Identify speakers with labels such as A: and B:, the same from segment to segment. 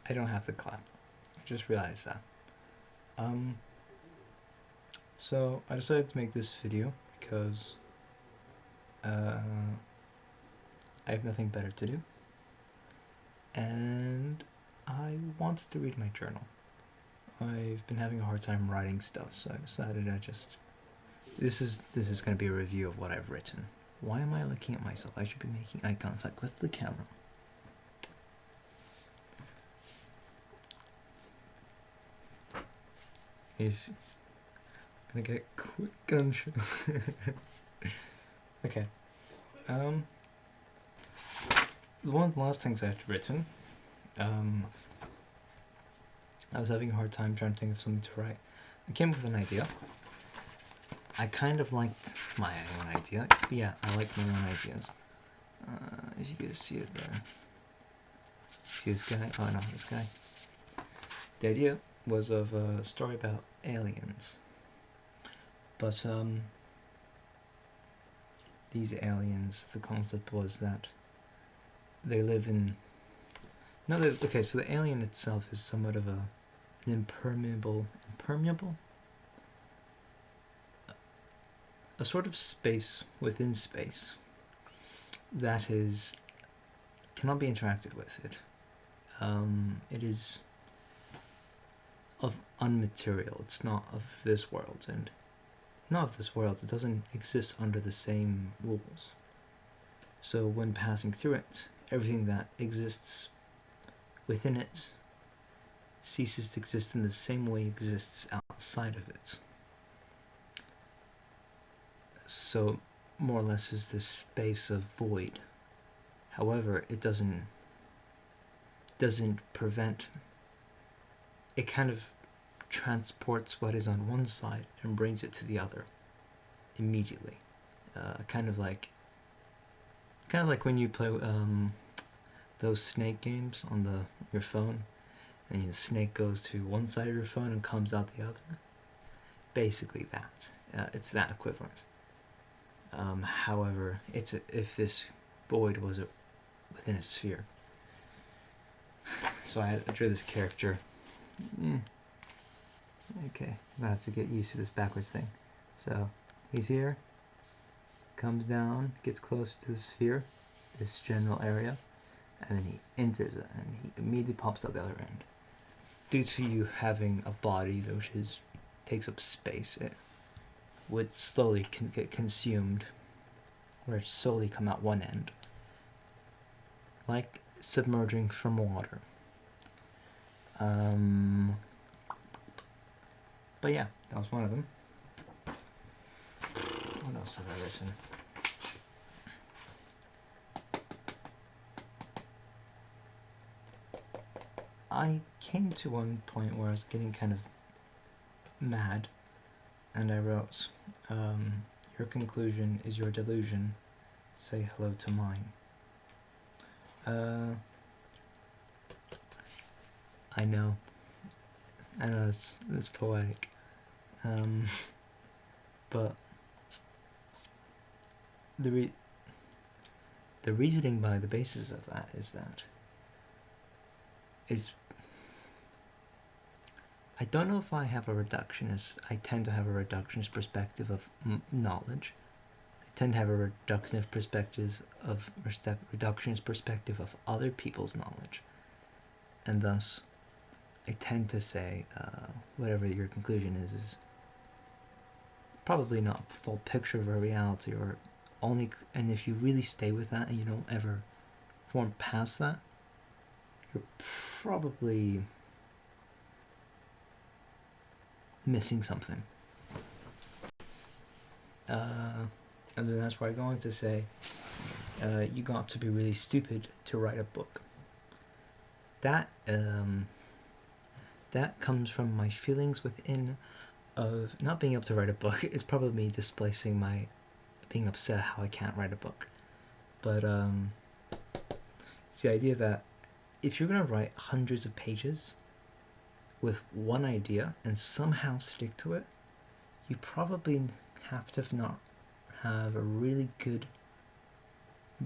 A: I don't have to clap. I just realized that. Um, so I decided to make this video because uh, I have nothing better to do, and I wanted to read my journal. I've been having a hard time writing stuff, so I decided this is going to be a review of what I've written. Why am I looking at myself? I should be making eye contact with the camera. He's gonna get a quick gunshot. Okay. One of the last things I had written, I was having a hard time trying to think of something to write. I came up with an idea. I kind of liked my own idea. Yeah, I like my own ideas. If you guys see it there. See this guy? Oh no, this guy. The idea was of a story about aliens. But these aliens, the concept was that they live in... No, okay, so the alien itself is somewhat of an impermeable? A sort of space within space that cannot be interacted with. It is of unmaterial. It's not of this world, and not of this world. It doesn't exist under the same rules. So when passing through it, everything that exists within it ceases to exist in the same way it exists outside of it. So more or less is this space of void. However, it doesn't prevent, it kind of transports what is on one side and brings it to the other immediately. Kind of like when you play those snake games on your phone, and the snake goes to one side of your phone and comes out the other. Basically that. It's that equivalent. However, if this void was within a sphere. So I drew this character. Okay, I'm gonna have to get used to this backwards thing. So he's here, comes down, gets closer to the sphere, this general area, and then he enters it, and he immediately pops out the other end. Due to you having a body which takes up space, it would slowly get consumed, or slowly come out one end, like submerging from water. But yeah, that was one of them. What else have I written? I came to one point where I was getting kind of mad, and I wrote, your conclusion is your delusion, say hello to mine. I know it's poetic, but the reasoning by the basis of that is I don't know if I have a reductionist. I tend to have a reductionist perspective of knowledge. I tend to have a reductionist perspective of other people's knowledge, and thus I tend to say whatever your conclusion is probably not a full picture of a reality, or only. And if you really stay with that and you don't ever form past that, you're probably missing something. And then that's where I go on to say, you got to be really stupid to write a book. That comes from my feelings within of not being able to write a book. It's probably me displacing my being upset how I can't write a book. But it's the idea that if you're gonna write hundreds of pages with one idea and somehow stick to it, you probably have to not have a really good,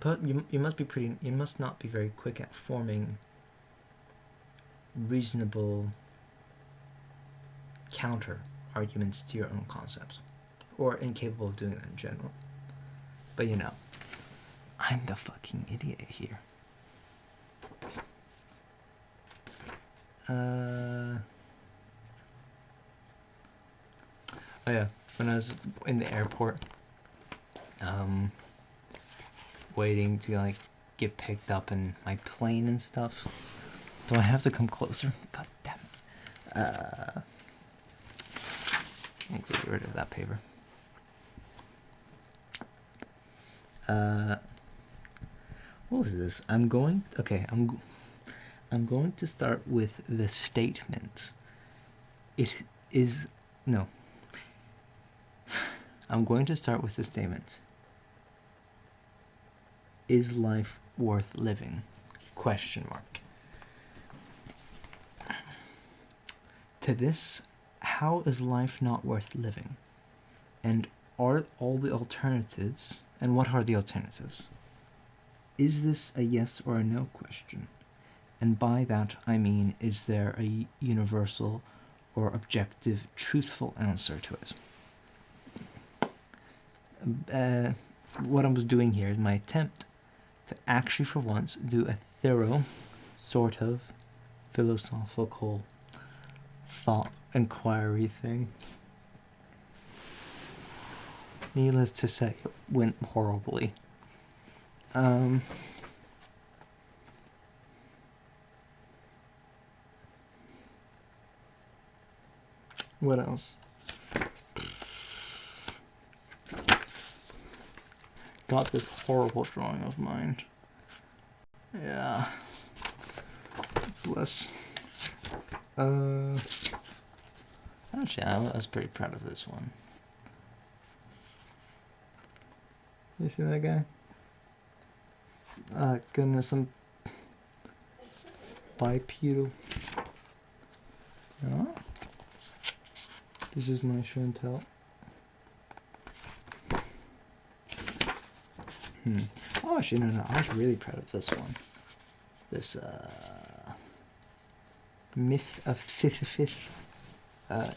A: but you must not be very quick at forming reasonable counter arguments to your own concepts, or incapable of doing that in general. But you know, I'm the fucking idiot here. Oh yeah, when I was in the airport, waiting to like get picked up in my plane and stuff. Do I have to come closer? God damn it. I get rid of that paper. What was this? I'm going to start with the statement. I'm going to start with the statement. Is life worth living? Question mark. To this, how is life not worth living? And are all the alternatives, and what are the alternatives? Is this a yes or a no question? And by that I mean, is there a universal or objective, truthful answer to it? What I was doing here is my attempt to actually, for once, do a thorough, sort of, philosophical thought inquiry thing. Needless to say, it went horribly. What else? Got this horrible drawing of mine. Yeah. Bless. Actually, I was pretty proud of this one. You see that guy? Goodness, I'm bipedal. No? This is my show and tell. Oh, actually, no, I was really proud of this one. This, myth of fifth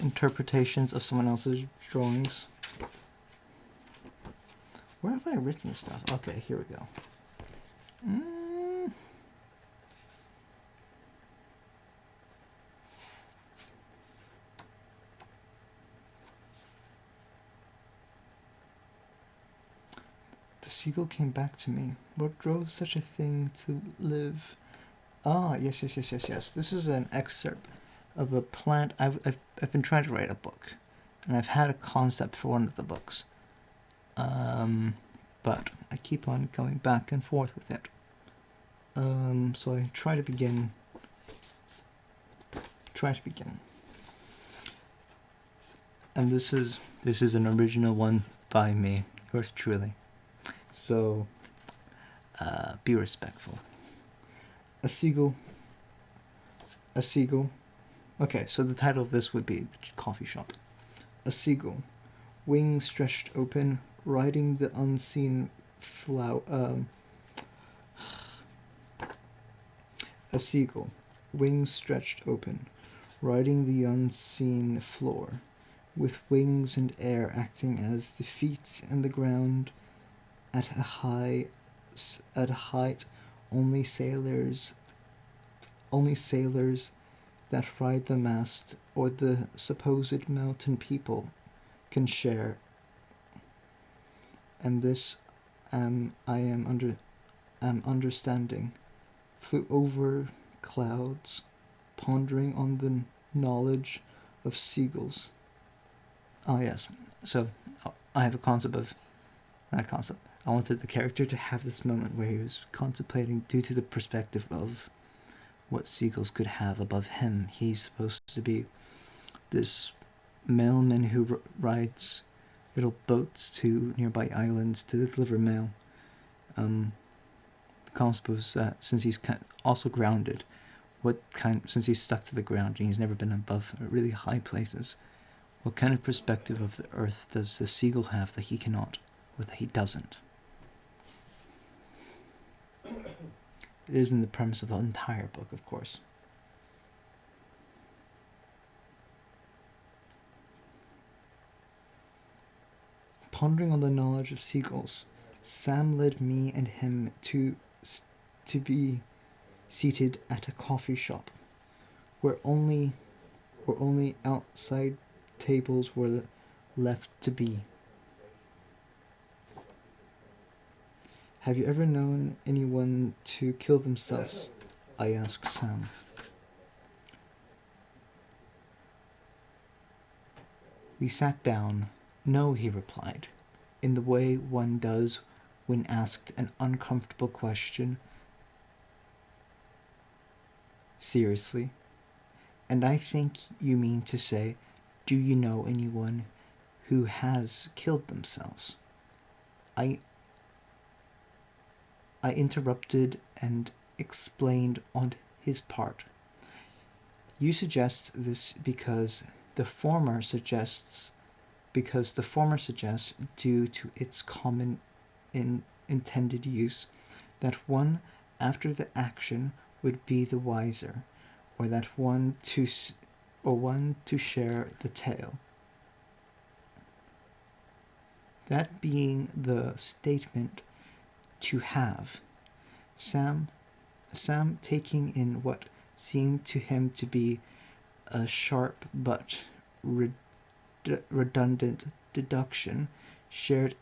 A: interpretations of someone else's drawings. Where have I written stuff? Okay, here we go. The seagull came back to me. What drove such a thing to live? Ah, yes. This is an excerpt of a plant. I've been trying to write a book, and I've had a concept for one of the books. But I keep on going back and forth with it. So I try to begin. And this is an original one by me, yours truly. So be respectful. A seagull. Okay, so the title of this would be Coffee Shop. A seagull, wings stretched open, riding the unseen flower. A seagull, wings stretched open, riding the unseen floor, with wings and air acting as the feet and the ground. At a height, only sailors that ride the mast or the supposed mountain people can share. And this I am understanding. Flew over clouds, pondering on the knowledge of seagulls. Oh yes, so I have a concept of that concept. I wanted the character to have this moment where he was contemplating, due to the perspective of what seagulls could have above him. He's supposed to be this mailman who rides little boats to nearby islands to deliver mail. The concept was that since he's also grounded, since he's stuck to the ground and he's never been above really high places, what kind of perspective of the earth does the seagull have that he cannot, or that he doesn't? It isn't the premise of the entire book, of course. Pondering on the knowledge of seagulls, Sam led me and him to be seated at a coffee shop, where only outside tables were left to be. Have you ever known anyone to kill themselves? I asked Sam. We sat down. No, he replied, in the way one does when asked an uncomfortable question. Seriously? And I think you mean to say, do you know anyone who has killed themselves? I interrupted and explained on his part. You suggest this because the former suggests, due to its common intended use, that one after the action would be the wiser, or that one to share the tale. That being the statement to have, Sam taking in what seemed to him to be a sharp but redundant deduction, thrusted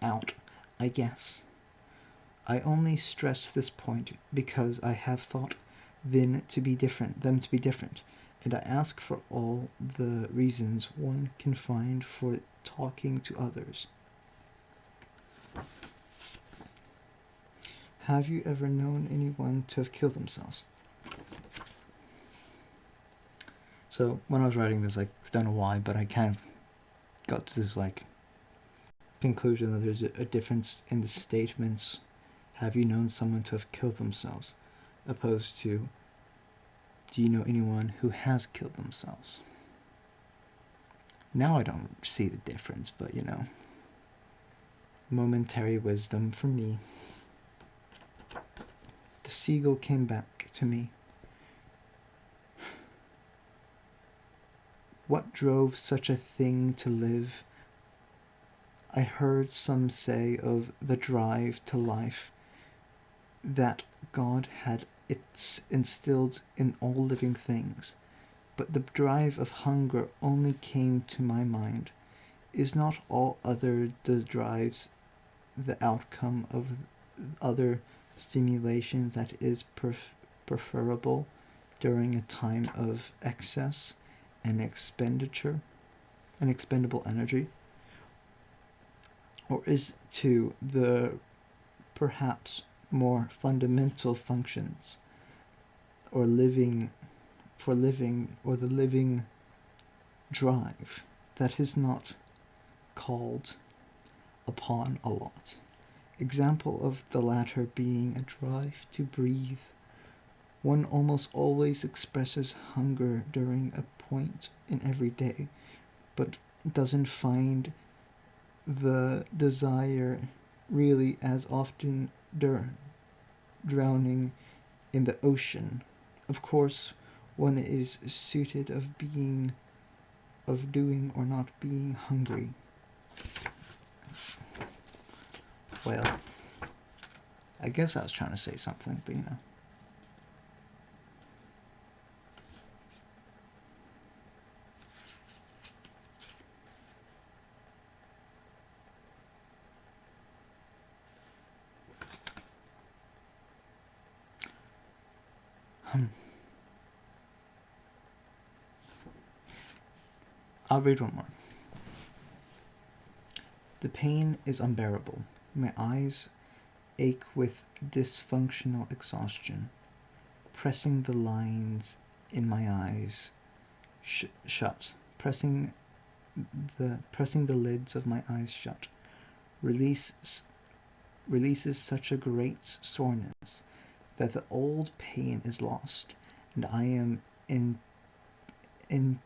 A: out, I guess. I only stress this point because I have thought them to be different, and I ask for all the reasons one can find for talking to others. Have you ever known anyone to have killed themselves? So when I was writing this, I don't know why, but I kind of got to this conclusion that there's a difference in the statements, have you known someone to have killed themselves, opposed to, do you know anyone who has killed themselves? Now I don't see the difference, but momentary wisdom from me. The seagull came back to me. What drove such a thing to live? I heard some say of the drive to life that God had instilled in all living things, but the drive of hunger only came to my mind. Is not all other drives the outcome of other stimulation that is preferable during a time of excess and expendable energy? Or is to the perhaps more fundamental functions or the living drive that is not called upon a lot? Example of the latter being a drive to breathe. One almost always expresses hunger during a point in every day, but doesn't find the desire really as often drowning in the ocean. Of course, one is suited of doing or not being hungry. Well, I guess I was trying to say something, but I'll read one more. The pain is unbearable. My eyes ache with dysfunctional exhaustion, pressing the lines in my eyes shut, pressing the lids of my eyes shut, releases such a great soreness that the old pain is lost, and I am entombed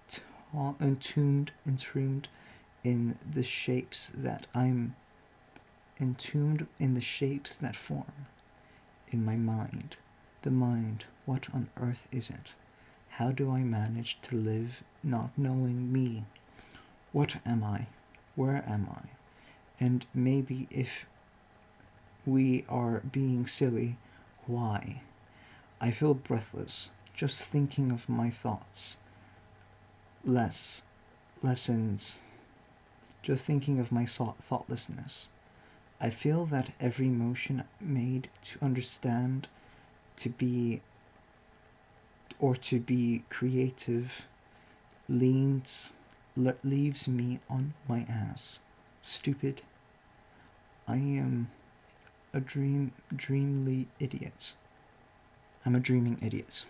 A: in the shapes that form in my mind, The mind, what on earth is it? How do I manage to live not knowing me? What am I? Where am I? And maybe if we are being silly, why? I feel breathless, just thinking of my thoughts. Lessons, just thinking of my thoughtlessness. I feel that every motion made to understand, to be, or to be creative, leaves me on my ass. Stupid. I am a dreamly idiot. I'm a dreaming idiot.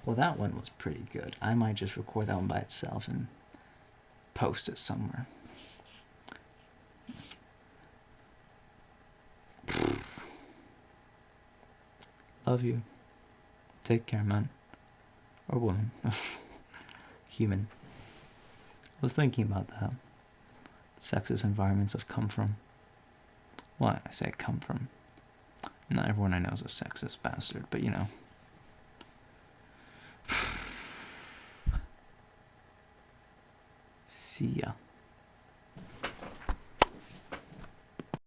A: Well, that one was pretty good. I might just record that one by itself and post it somewhere. Love you. Take care, man. Or woman. Human. I was thinking about that. Sexist environments have come from. Well, I say come from. Not everyone I know is a sexist bastard, but you know. See ya.